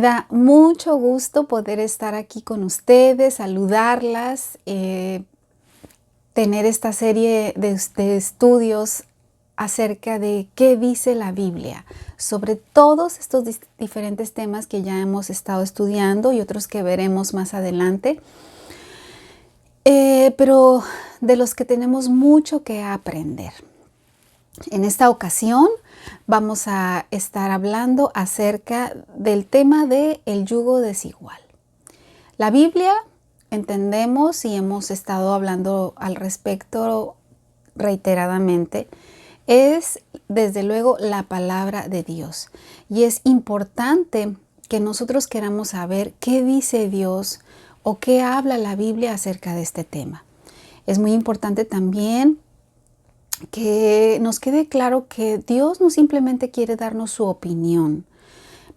da mucho gusto poder estar aquí con ustedes, saludarlas, tener esta serie de estudios acerca de qué dice la Biblia sobre todos estos diferentes temas que ya hemos estado estudiando y otros que veremos más adelante, pero de los que tenemos mucho que aprender. En esta ocasión vamos a estar hablando acerca del tema del yugo desigual. La Biblia, entendemos y hemos estado hablando al respecto reiteradamente, es desde luego la palabra de Dios. Y es importante que nosotros queramos saber qué dice Dios o qué habla la Biblia acerca de este tema. Es muy importante también que nos quede claro que Dios no simplemente quiere darnos su opinión.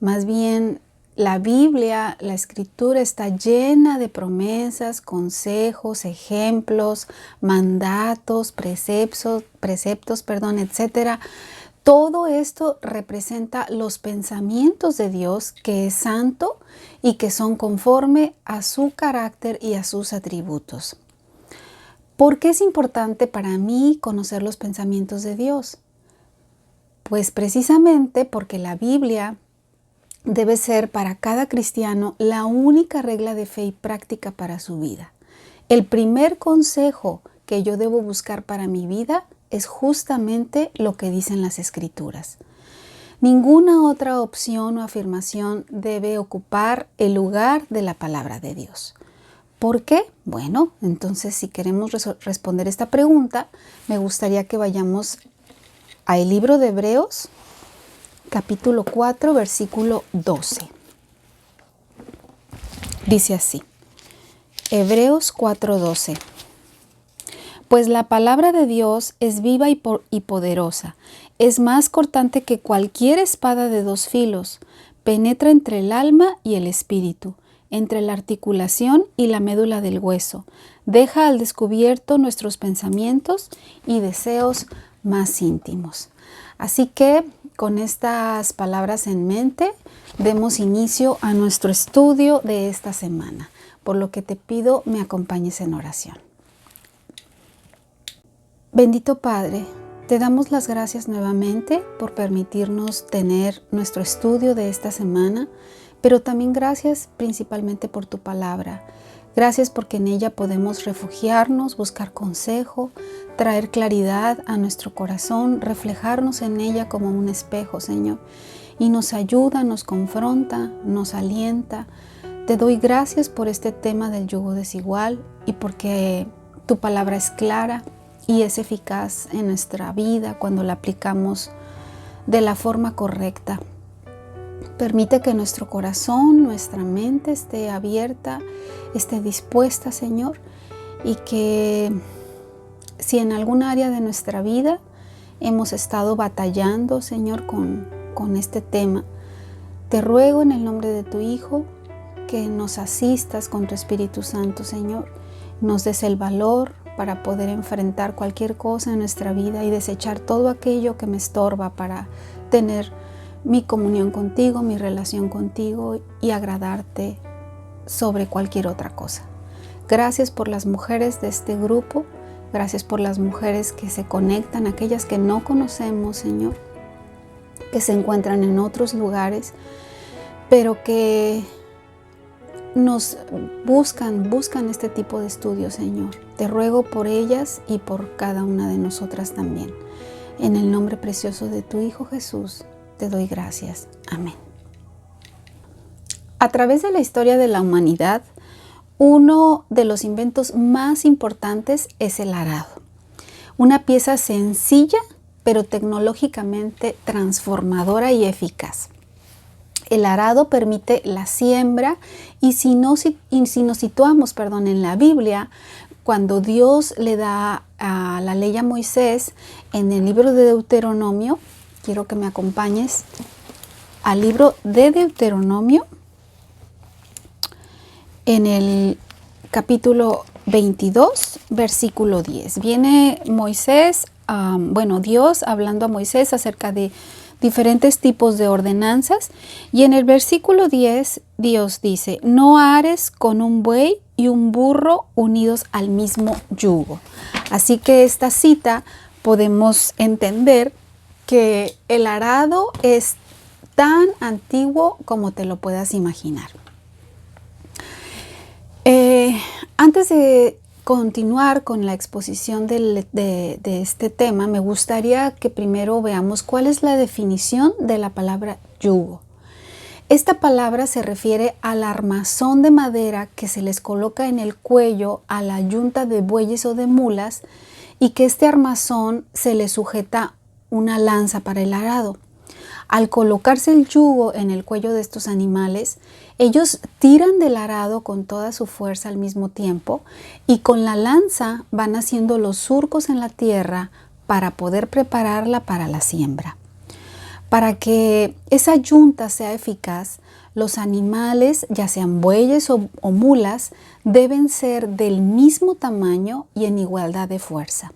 Más bien, la Biblia, la Escritura está llena de promesas, consejos, ejemplos, mandatos, preceptos, etc. Todo esto representa los pensamientos de Dios, que es santo y que son conforme a su carácter y a sus atributos. ¿Por qué es importante para mí conocer los pensamientos de Dios? Pues precisamente porque la Biblia debe ser para cada cristiano la única regla de fe y práctica para su vida. El primer consejo que yo debo buscar para mi vida es justamente lo que dicen las Escrituras. Ninguna otra opción o afirmación debe ocupar el lugar de la palabra de Dios. ¿Por qué? Bueno, entonces si queremos responder esta pregunta, me gustaría que vayamos al libro de Hebreos, capítulo 4, versículo 12. Dice así, Hebreos 4:12. Pues la palabra de Dios es viva y poderosa, es más cortante que cualquier espada de dos filos, penetra entre el alma y el espíritu, entre la articulación y la médula del hueso, deja al descubierto nuestros pensamientos y deseos más íntimos. Así que con estas palabras en mente, demos inicio a nuestro estudio de esta semana, por lo que te pido me acompañes en oración. Bendito Padre, te damos las gracias nuevamente por permitirnos tener nuestro estudio de esta semana, pero también gracias principalmente por tu palabra. Gracias porque en ella podemos refugiarnos, buscar consejo, traer claridad a nuestro corazón, reflejarnos en ella como un espejo, Señor. Y nos ayuda, nos confronta, nos alienta. Te doy gracias por este tema del yugo desigual y porque tu palabra es clara y es eficaz en nuestra vida cuando la aplicamos de la forma correcta. Permite que nuestro corazón, nuestra mente esté abierta, esté dispuesta, Señor, y que si en algún área de nuestra vida hemos estado batallando, Señor, con este tema, te ruego en el nombre de tu Hijo que nos asistas con tu Espíritu Santo, Señor, nos des el valor para poder enfrentar cualquier cosa en nuestra vida y desechar todo aquello que me estorba para tener mi comunión contigo, mi relación contigo y agradarte sobre cualquier otra cosa. Gracias por las mujeres de este grupo, gracias por las mujeres que se conectan, aquellas que no conocemos, Señor, que se encuentran en otros lugares, pero que nos buscan este tipo de estudios, Señor. Te ruego por ellas y por cada una de nosotras también. En el nombre precioso de tu Hijo Jesús, te doy gracias. Amén. A través de la historia de la humanidad, uno de los inventos más importantes es el arado. Una pieza sencilla, pero tecnológicamente transformadora y eficaz. El arado permite la siembra y si nos situamos en la Biblia, cuando Dios le da la ley a Moisés en el libro de Deuteronomio, quiero que me acompañes al libro de Deuteronomio, en el capítulo 22, versículo 10. Viene Moisés, Dios hablando a Moisés acerca de diferentes tipos de ordenanzas. Y en el versículo 10, Dios dice, no ares con un buey y un burro unidos al mismo yugo. Así que esta cita podemos entender que el arado es tan antiguo como te lo puedas imaginar. Antes de continuar con la exposición de este tema, me gustaría que primero veamos cuál es la definición de la palabra yugo. Esta palabra se refiere al armazón de madera que se les coloca en el cuello a la yunta de bueyes o de mulas y que este armazón se le sujeta una lanza para el arado. Al colocarse el yugo en el cuello de estos animales, ellos tiran del arado con toda su fuerza al mismo tiempo y con la lanza van haciendo los surcos en la tierra para poder prepararla para la siembra. Para que esa yunta sea eficaz, los animales, ya sean bueyes o mulas, deben ser del mismo tamaño y en igualdad de fuerza.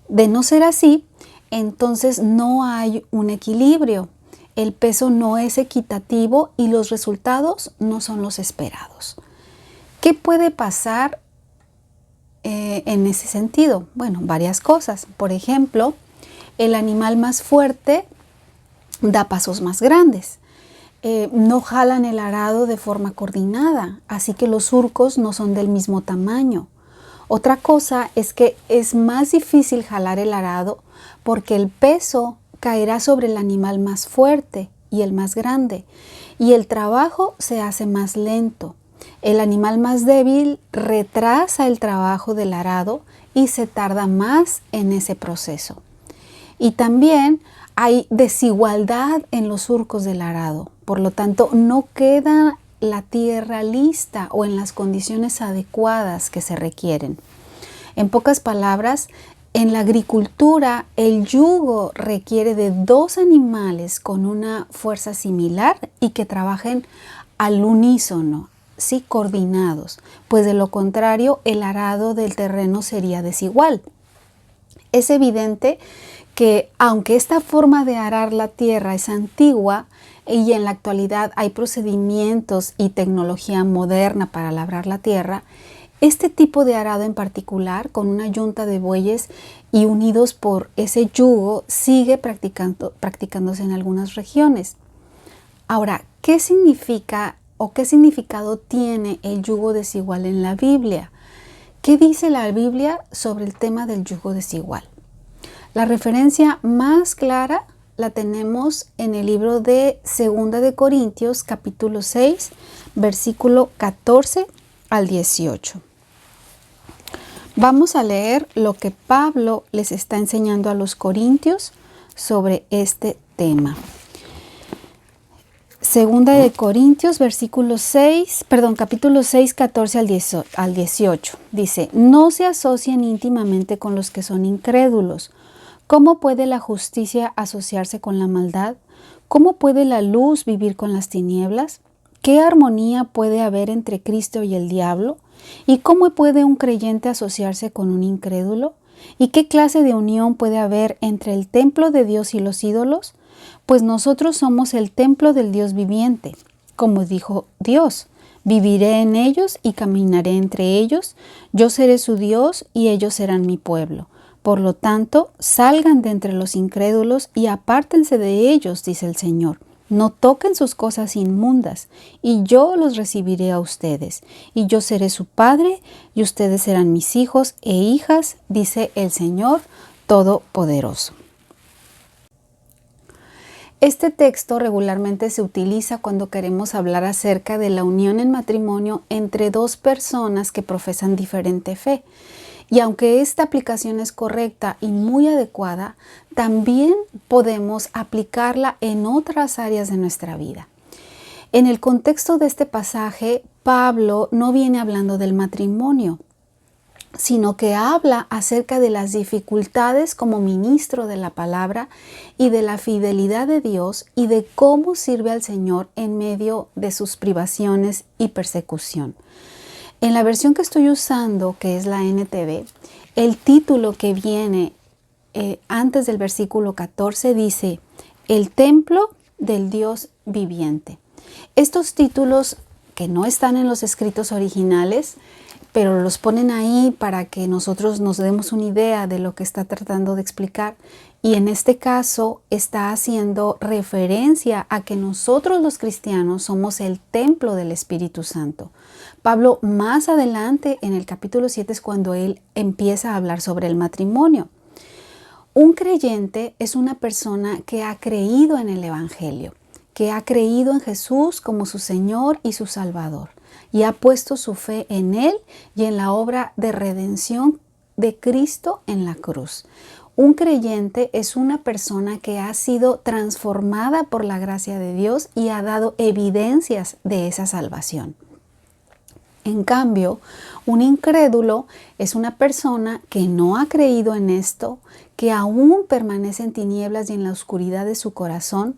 De no ser así, entonces no hay un equilibrio, el peso no es equitativo y los resultados no son los esperados. ¿Qué puede pasar en ese sentido? Bueno, varias cosas. Por ejemplo, el animal más fuerte da pasos más grandes. No jalan el arado de forma coordinada, así que los surcos no son del mismo tamaño. Otra cosa es que es más difícil jalar el arado porque el peso caerá sobre el animal más fuerte y el más grande, y el trabajo se hace más lento. El animal más débil retrasa el trabajo del arado y se tarda más en ese proceso. Y también hay desigualdad en los surcos del arado, por lo tanto no queda la tierra lista o en las condiciones adecuadas que se requieren. En pocas palabras, en la agricultura el yugo requiere de dos animales con una fuerza similar y que trabajen al unísono, sí, coordinados, pues de lo contrario el arado del terreno sería desigual. Es evidente que aunque esta forma de arar la tierra es antigua y en la actualidad hay procedimientos y tecnología moderna para labrar la tierra, este tipo de arado en particular, con una yunta de bueyes y unidos por ese yugo, sigue practicándose en algunas regiones. Ahora, ¿qué significa o qué significado tiene el yugo desigual en la Biblia? ¿Qué dice la Biblia sobre el tema del yugo desigual? La referencia más clara la tenemos en el libro de 2 de Corintios, capítulo 6, versículo 14 al 18. Vamos a leer lo que Pablo les está enseñando a los corintios sobre este tema. 2 de Corintios, capítulo 6, 14 al 18. Dice, no se asocien íntimamente con los que son incrédulos. ¿Cómo puede la justicia asociarse con la maldad? ¿Cómo puede la luz vivir con las tinieblas? ¿Qué armonía puede haber entre Cristo y el diablo? ¿Y cómo puede un creyente asociarse con un incrédulo? ¿Y qué clase de unión puede haber entre el templo de Dios y los ídolos? Pues nosotros somos el templo del Dios viviente. Como dijo Dios, viviré en ellos y caminaré entre ellos. Yo seré su Dios y ellos serán mi pueblo. Por lo tanto, salgan de entre los incrédulos y apártense de ellos, dice el Señor. No toquen sus cosas inmundas, y yo los recibiré a ustedes, y yo seré su padre, y ustedes serán mis hijos e hijas, dice el Señor Todopoderoso. Este texto regularmente se utiliza cuando queremos hablar acerca de la unión en matrimonio entre dos personas que profesan diferente fe. Y aunque esta aplicación es correcta y muy adecuada, también podemos aplicarla en otras áreas de nuestra vida. En el contexto de este pasaje, Pablo no viene hablando del matrimonio, sino que habla acerca de las dificultades como ministro de la palabra y de la fidelidad de Dios y de cómo sirve al Señor en medio de sus privaciones y persecución. En la versión que estoy usando, que es la NTV, el título que viene antes del versículo 14 dice, el templo del Dios viviente. Estos títulos que no están en los escritos originales, pero los ponen ahí para que nosotros nos demos una idea de lo que está tratando de explicar. Y en este caso está haciendo referencia a que nosotros los cristianos somos el templo del Espíritu Santo. Pablo más adelante en el capítulo 7 es cuando él empieza a hablar sobre el matrimonio. Un creyente es una persona que ha creído en el Evangelio, que ha creído en Jesús como su Señor y su Salvador, y ha puesto su fe en Él y en la obra de redención de Cristo en la cruz. Un creyente es una persona que ha sido transformada por la gracia de Dios y ha dado evidencias de esa salvación. En cambio, un incrédulo es una persona que no ha creído en esto, que aún permanece en tinieblas y en la oscuridad de su corazón.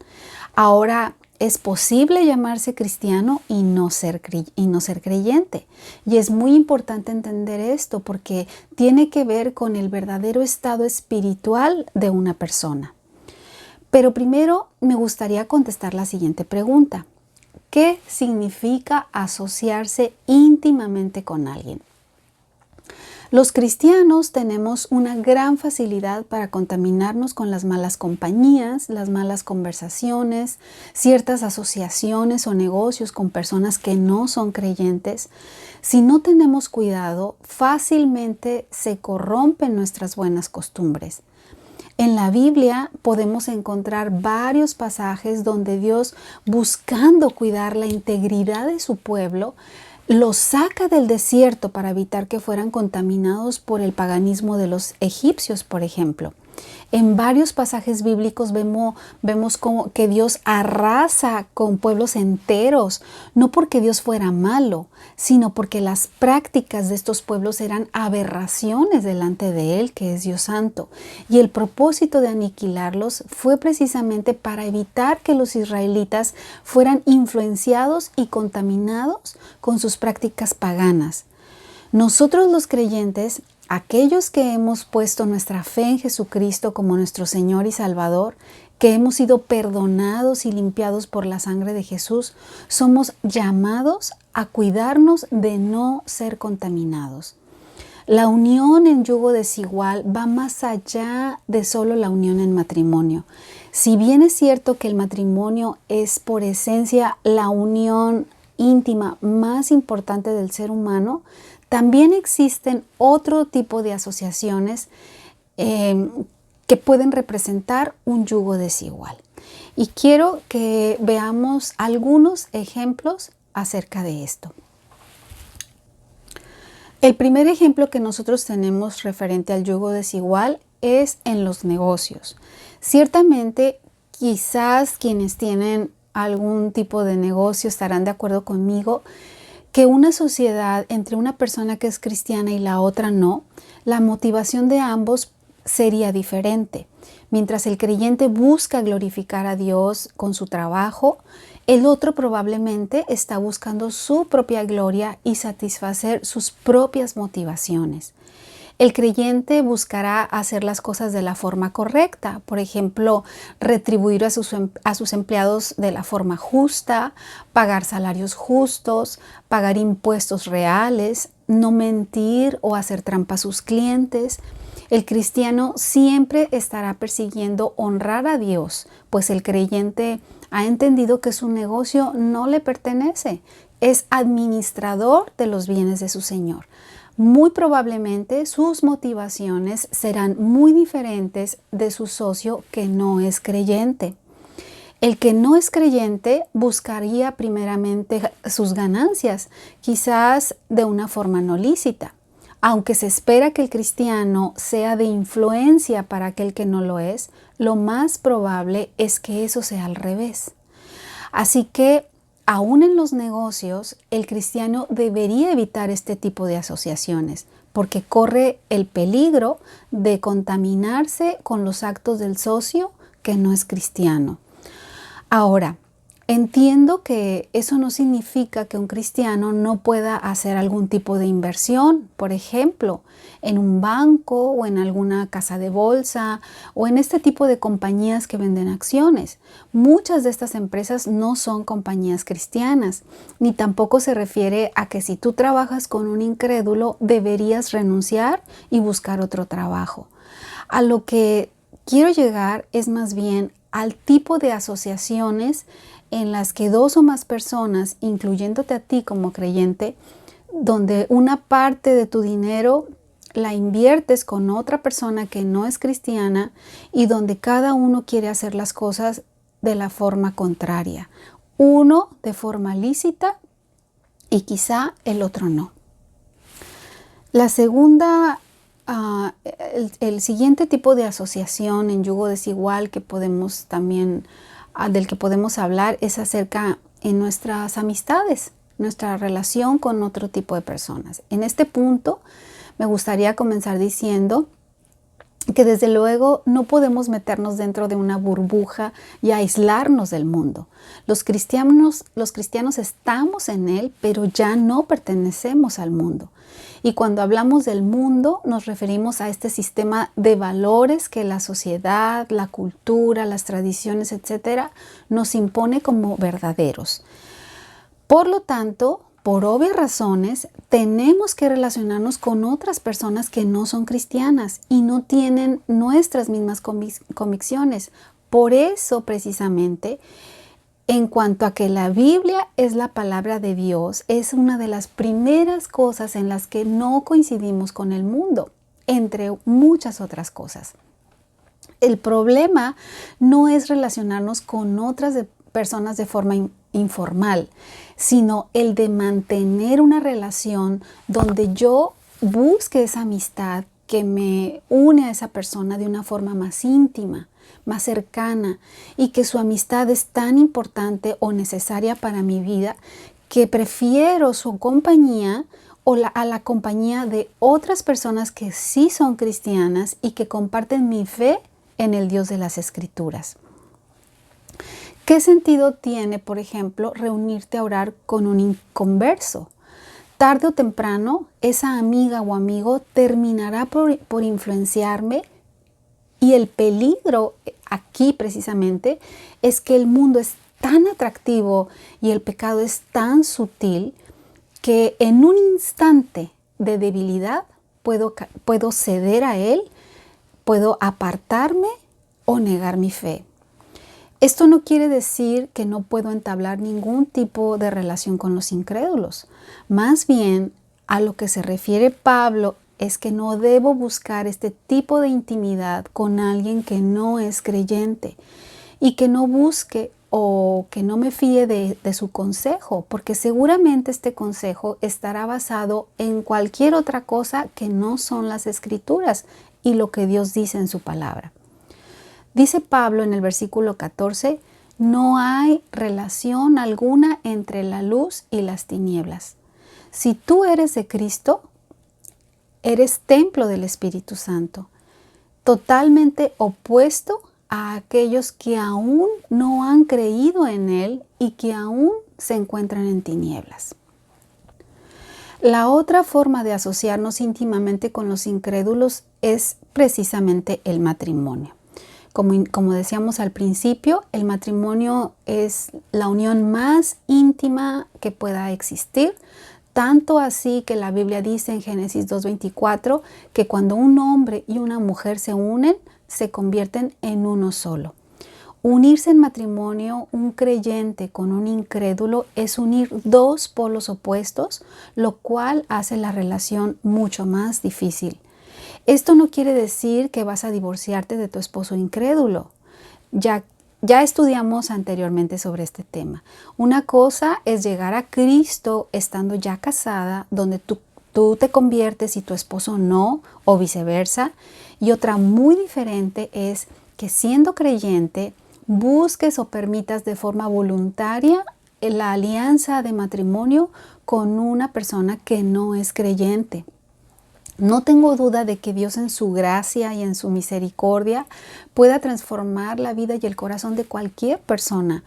Ahora es posible llamarse cristiano y no ser creyente. Y es muy importante entender esto porque tiene que ver con el verdadero estado espiritual de una persona. Pero primero me gustaría contestar la siguiente pregunta. ¿Qué significa asociarse íntimamente con alguien? Los cristianos tenemos una gran facilidad para contaminarnos con las malas compañías, las malas conversaciones, ciertas asociaciones o negocios con personas que no son creyentes. Si no tenemos cuidado, fácilmente se corrompen nuestras buenas costumbres. En la Biblia podemos encontrar varios pasajes donde Dios, buscando cuidar la integridad de su pueblo, los saca del desierto para evitar que fueran contaminados por el paganismo de los egipcios, por ejemplo. En varios pasajes bíblicos vemos como que Dios arrasa con pueblos enteros, no porque Dios fuera malo, sino porque las prácticas de estos pueblos eran aberraciones delante de Él, que es Dios Santo. Y el propósito de aniquilarlos fue precisamente para evitar que los israelitas fueran influenciados y contaminados con sus prácticas paganas. Nosotros los creyentes, aquellos que hemos puesto nuestra fe en Jesucristo como nuestro Señor y Salvador, que hemos sido perdonados y limpiados por la sangre de Jesús, somos llamados a cuidarnos de no ser contaminados. La unión en yugo desigual va más allá de solo la unión en matrimonio. Si bien es cierto que el matrimonio es por esencia la unión íntima más importante del ser humano, también existen otro tipo de asociaciones que pueden representar un yugo desigual. Y quiero que veamos algunos ejemplos acerca de esto. El primer ejemplo que nosotros tenemos referente al yugo desigual es en los negocios. Ciertamente, quizás quienes tienen algún tipo de negocio estarán de acuerdo conmigo que una sociedad entre una persona que es cristiana y la otra no, la motivación de ambos sería diferente. Mientras el creyente busca glorificar a Dios con su trabajo, el otro probablemente está buscando su propia gloria y satisfacer sus propias motivaciones. El creyente buscará hacer las cosas de la forma correcta, por ejemplo, retribuir a sus empleados de la forma justa, pagar salarios justos, pagar impuestos reales, no mentir o hacer trampa a sus clientes. El cristiano siempre estará persiguiendo honrar a Dios, pues el creyente ha entendido que su negocio no le pertenece, es administrador de los bienes de su Señor. Muy probablemente sus motivaciones serán muy diferentes de su socio que no es creyente. El que no es creyente buscaría primeramente sus ganancias, quizás de una forma no lícita. Aunque se espera que el cristiano sea de influencia para aquel que no lo es, lo más probable es que eso sea al revés. Así que aún en los negocios, el cristiano debería evitar este tipo de asociaciones porque corre el peligro de contaminarse con los actos del socio que no es cristiano. Ahora, Entiendo que eso no significa que un cristiano no pueda hacer algún tipo de inversión, por ejemplo, en un banco o en alguna casa de bolsa o en este tipo de compañías que venden acciones. Muchas de estas empresas no son compañías cristianas, ni tampoco se refiere a que si tú trabajas con un incrédulo deberías renunciar y buscar otro trabajo. A lo que quiero llegar es más bien al tipo de asociaciones en las que dos o más personas, incluyéndote a ti como creyente, donde una parte de tu dinero la inviertes con otra persona que no es cristiana y donde cada uno quiere hacer las cosas de la forma contraria. Uno de forma lícita y quizá el otro no. La segunda, el siguiente tipo de asociación en yugo desigual que podemos también del que podemos hablar es acerca en nuestras amistades, nuestra relación con otro tipo de personas. En este punto me gustaría comenzar diciendo que desde luego no podemos meternos dentro de una burbuja y aislarnos del mundo. Los cristianos estamos en él, pero ya no pertenecemos al mundo. Y cuando hablamos del mundo, nos referimos a este sistema de valores que la sociedad, la cultura, las tradiciones, etcétera, nos impone como verdaderos. Por lo tanto, por obvias razones, tenemos que relacionarnos con otras personas que no son cristianas y no tienen nuestras mismas convicciones. Por eso, precisamente, en cuanto a que la Biblia es la palabra de Dios, es una de las primeras cosas en las que no coincidimos con el mundo, entre muchas otras cosas. El problema no es relacionarnos con otras personas de forma informal, sino el de mantener una relación donde yo busque esa amistad que me une a esa persona de una forma más íntima, más cercana, y que su amistad es tan importante o necesaria para mi vida que prefiero su compañía a la compañía de otras personas que sí son cristianas y que comparten mi fe en el Dios de las Escrituras. ¿Qué sentido tiene, por ejemplo, reunirte a orar con un inconverso? Tarde o temprano, esa amiga o amigo terminará por influenciarme, y el peligro aquí precisamente es que el mundo es tan atractivo y el pecado es tan sutil que en un instante de debilidad puedo ceder a él, puedo apartarme o negar mi fe. Esto no quiere decir que no puedo entablar ningún tipo de relación con los incrédulos. Más bien, a lo que se refiere Pablo es que no debo buscar este tipo de intimidad con alguien que no es creyente y que no busque o que no me fíe de su consejo, porque seguramente este consejo estará basado en cualquier otra cosa que no son las Escrituras y lo que Dios dice en su palabra. Dice Pablo en el versículo 14, no hay relación alguna entre la luz y las tinieblas. Si tú eres de Cristo, eres templo del Espíritu Santo, totalmente opuesto a aquellos que aún no han creído en Él y que aún se encuentran en tinieblas. La otra forma de asociarnos íntimamente con los incrédulos es precisamente el matrimonio. Como decíamos al principio, el matrimonio es la unión más íntima que pueda existir, tanto así que la Biblia dice en Génesis 2:24 que cuando un hombre y una mujer se unen, se convierten en uno solo. Unirse en matrimonio, un creyente con un incrédulo, es unir dos polos opuestos, lo cual hace la relación mucho más difícil. Esto no quiere decir que vas a divorciarte de tu esposo incrédulo. Ya estudiamos anteriormente sobre este tema. Una cosa es llegar a Cristo estando ya casada, donde tú te conviertes y tu esposo no, o viceversa. Y otra muy diferente es que siendo creyente, busques o permitas de forma voluntaria la alianza de matrimonio con una persona que no es creyente. No tengo duda de que Dios en su gracia y en su misericordia pueda transformar la vida y el corazón de cualquier persona.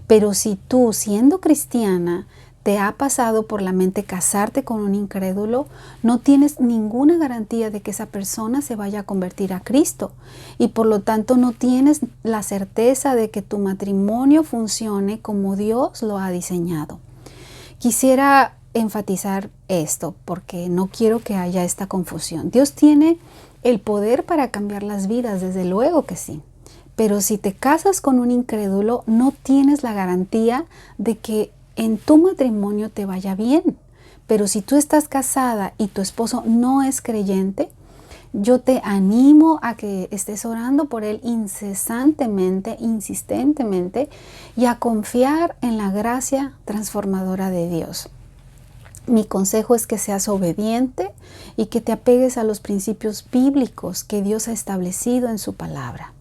Pero si tú, siendo cristiana, te ha pasado por la mente casarte con un incrédulo, no tienes ninguna garantía de que esa persona se vaya a convertir a Cristo. Y por lo tanto no tienes la certeza de que tu matrimonio funcione como Dios lo ha diseñado. Quisiera enfatizar esto porque no quiero que haya esta confusión. Dios tiene el poder para cambiar las vidas, desde luego que sí. Pero si te casas con un incrédulo, no tienes la garantía de que en tu matrimonio te vaya bien. Pero si tú estás casada y tu esposo no es creyente, yo te animo a que estés orando por él incesantemente, insistentemente, y a confiar en la gracia transformadora de Dios. Mi consejo es que seas obediente y que te apegues a los principios bíblicos que Dios ha establecido en su palabra.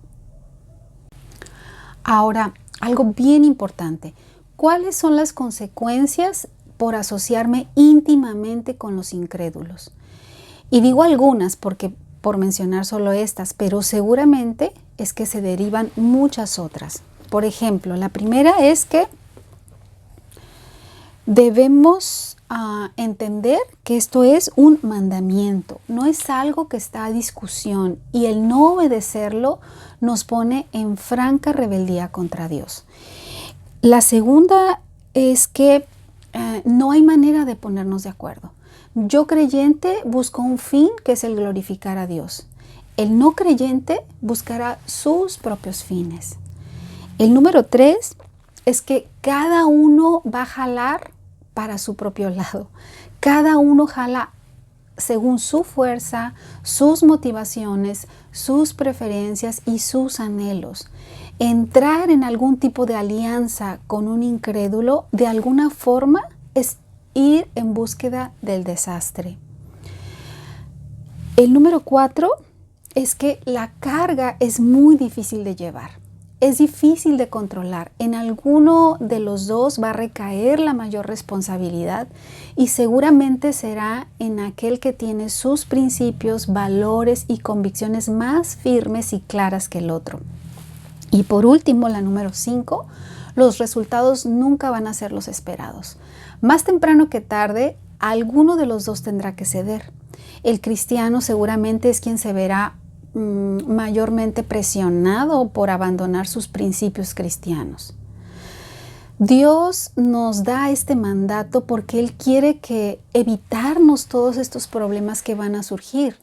Ahora, algo bien importante. ¿Cuáles son las consecuencias por asociarme íntimamente con los incrédulos? Y digo algunas porque por mencionar solo estas, pero seguramente es que se derivan muchas otras. Por ejemplo, la primera es que debemos entender que esto es un mandamiento, no es algo que está a discusión, y el no obedecerlo nos pone en franca rebeldía contra Dios. La segunda es que no hay manera de ponernos de acuerdo. Yo creyente busco un fin que es el glorificar a Dios. El no creyente buscará sus propios fines. El número 3 es que cada uno va a jalar para su propio lado. Cada uno jala según su fuerza, sus motivaciones, sus preferencias y sus anhelos. Entrar en algún tipo de alianza con un incrédulo de alguna forma es ir en búsqueda del desastre. El número 4 es que la carga es muy difícil de llevar. Es difícil de controlar. En alguno de los dos va a recaer la mayor responsabilidad y seguramente será en aquel que tiene sus principios, valores y convicciones más firmes y claras que el otro. Y por último, la número 5, los resultados nunca van a ser los esperados. Más temprano que tarde, alguno de los dos tendrá que ceder. El cristiano seguramente es quien se verá mayormente presionado por abandonar sus principios cristianos. Dios nos da este mandato porque Él quiere evitarnos todos estos problemas que van a surgir.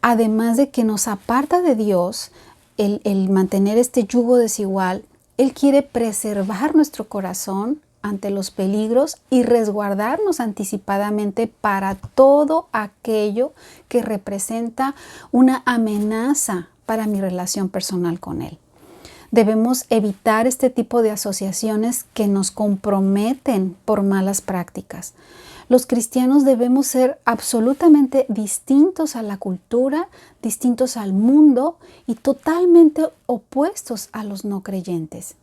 Además de que nos aparta de Dios, el mantener este yugo desigual, Él quiere preservar nuestro corazón ante los peligros y resguardarnos anticipadamente para todo aquello que representa una amenaza para mi relación personal con Él. Debemos evitar este tipo de asociaciones que nos comprometen por malas prácticas. Los cristianos debemos ser absolutamente distintos a la cultura, distintos al mundo y totalmente opuestos a los no creyentes.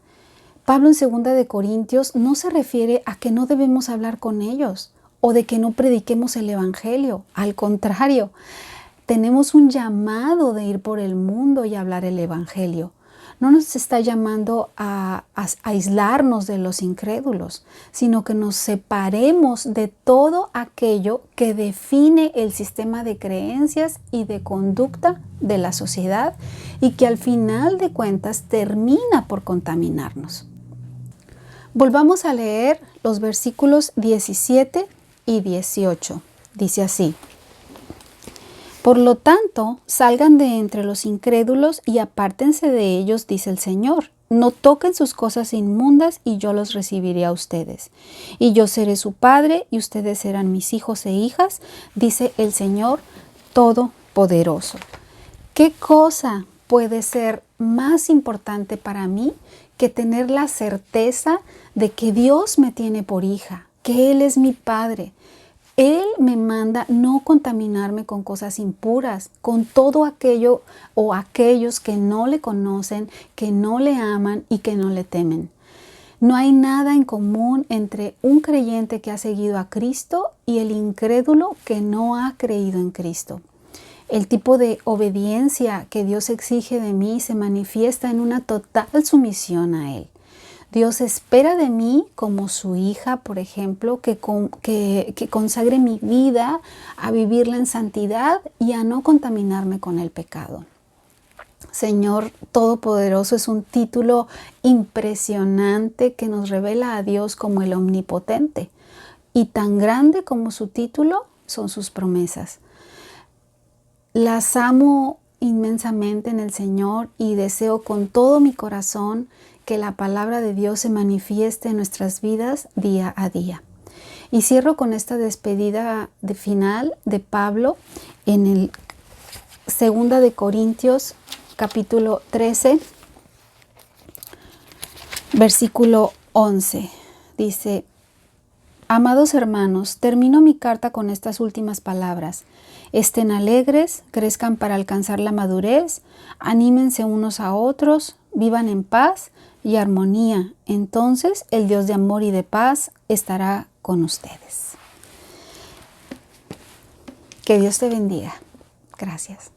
Pablo en 2 de Corintios no se refiere a que no debemos hablar con ellos o de que no prediquemos el evangelio. Al contrario, tenemos un llamado de ir por el mundo y hablar el evangelio. No nos está llamando a aislarnos de los incrédulos, sino que nos separemos de todo aquello que define el sistema de creencias y de conducta de la sociedad y que al final de cuentas termina por contaminarnos. Volvamos a leer los versículos 17 y 18. Dice así: Por lo tanto, salgan de entre los incrédulos y apártense de ellos, dice el Señor. No toquen sus cosas inmundas y yo los recibiré a ustedes. Y yo seré su padre y ustedes serán mis hijos e hijas, dice el Señor Todopoderoso. ¿Qué cosa puede ser más importante para mí que tener la certeza de que Dios me tiene por hija, que Él es mi Padre? Él me manda no contaminarme con cosas impuras, con todo aquello o aquellos que no le conocen, que no le aman y que no le temen. No hay nada en común entre un creyente que ha seguido a Cristo y el incrédulo que no ha creído en Cristo. El tipo de obediencia que Dios exige de mí se manifiesta en una total sumisión a Él. Dios espera de mí como su hija, por ejemplo, que consagre mi vida a vivirla en santidad y a no contaminarme con el pecado. Señor Todopoderoso es un título impresionante que nos revela a Dios como el Omnipotente. Y tan grande como su título son sus promesas. Las amo inmensamente en el Señor y deseo con todo mi corazón que la palabra de Dios se manifieste en nuestras vidas día a día. Y cierro con esta despedida de final de Pablo en el 2 de Corintios capítulo 13, versículo 11. Dice: Amados hermanos, termino mi carta con estas últimas palabras. Estén alegres, crezcan para alcanzar la madurez, anímense unos a otros, vivan en paz y armonía. Entonces el Dios de amor y de paz estará con ustedes. Que Dios te bendiga. Gracias.